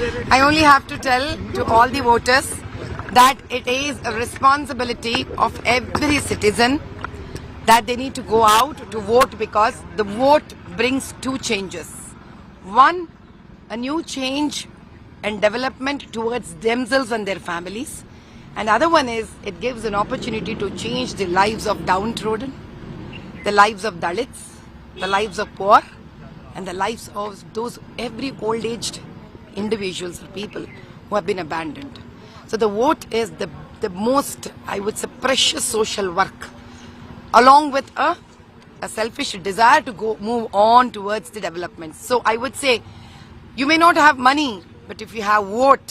I only have to tell to all the voters that it is a responsibility of every citizen that they need to go out to vote, because the vote brings two changes. One, a new change and development towards themselves and their families. And the other one is it gives an opportunity to change the lives of downtrodden, the lives of Dalits, the lives of poor, and the lives of those every old-aged individuals or people who have been abandoned. So the vote is the most, I would say, precious social work, along with a selfish desire to move on towards the development. So I would say, you may not have money, but if you have vote,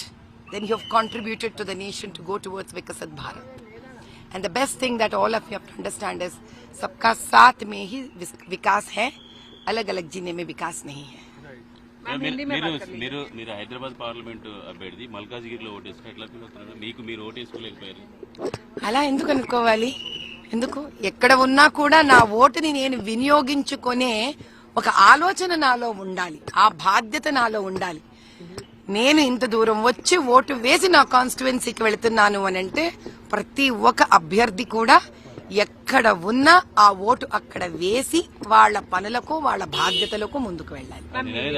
then you have contributed to the nation to go towards Vikasat Bharat. And the best thing that all of you have to understand is, सबका साथ में ही विकास है, अलग अलग जीने में विकास नहीं है. మీరు హైదరాబాద్ పార్లమెంట్ అభ్యర్థి మల్కాజ్గిరిలో ఓటేసుకుని ఎట్లా ఫీల్ అవుతున్నారు? మీరు ఓటేసుకోలేకపోయారు. అలా ఎందుకు అనుకోవాలి? ఎందుకు? ఎక్కడ ఉన్నా కూడా నా ఓటుని నేను వినియోగించుకునే ఒక ఆలోచన నాలో ఉండాలి, ఆ బాధ్యత నాలో ఉండాలి. నేను ఇంత దూరం వచ్చి ఓటు వేసి నా కాన్స్టిట్యుయెన్సీకి వెళుతున్నాను అని అంటే, ప్రతి ఒక్క అభ్యర్థి కూడా ఎక్కడ ఉన్నా ఆ ఓటు అక్కడ వేసి వాళ్ళ పనులకు వాళ్ళ బాధ్యతలకు ముందుకు వెళ్ళాలి.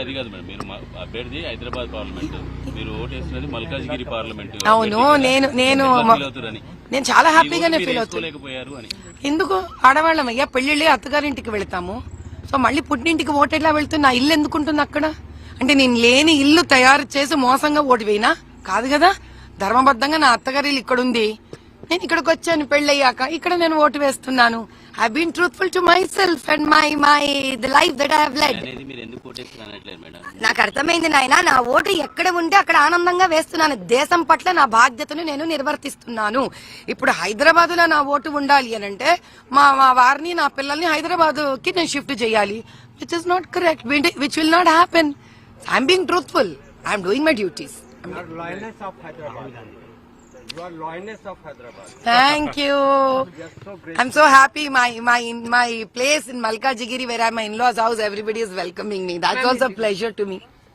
అది కాదు మేడం, మీరు అభ్యర్థి హైదరాబాద్ పార్లమెంట్, మీరు ఓటేస్తున్నది మల్కాజ్గిరి పార్లమెంట్. అవును, నేను చాలా హ్యాపీగానే ఫీల్ అవుతున్నాను. ఎందుకు? ఆడవాళ్ళమయ్యా, పెళ్లిళ్ళి అత్తగారింటికి వెళ్తాము. సో మళ్ళీ పుట్టింటికి ఓటు ఎట్లా వెళ్తున్నా? ఇల్లు ఎందుకుంటుంది అక్కడ? అంటే నేను లేని ఇల్లు తయారు చేసి మోసంగా ఓటు వేయినా? కాదు కదా. ధర్మబద్ధంగా నా అత్తగారి ఇల్లు ఇక్కడ ఉంది, నేను ఇక్కడికి వచ్చాను పెళ్ళయ్యాక, ఇక్కడ నేను ఓటు వేస్తున్నాను. I been truthful to myself and my the life that I have led. నాకు అర్థమైంది నాయన, నా ఓటు ఎక్కడ ఉంటే అక్కడ ఆనందంగా వేస్తున్నాను. దేశం పట్ల నా బాధ్యతను నేను నిర్వర్తిస్తున్నాను. ఇప్పుడు హైదరాబాద్ లో నా ఓటు ఉండాలి అని అంటే మా వారిని, నా పిల్లల్ని హైదరాబాద్ కి నేను షిఫ్ట్ చేయాలి, which is not correct, which will not happen. I'm being truthful, I'm doing my duties. You are lioness of Hyderabad. Thank you. I'm so happy. My place in Malkajgiri, where I'm my in-laws' house, everybody is welcoming me. That's also a pleasure to me.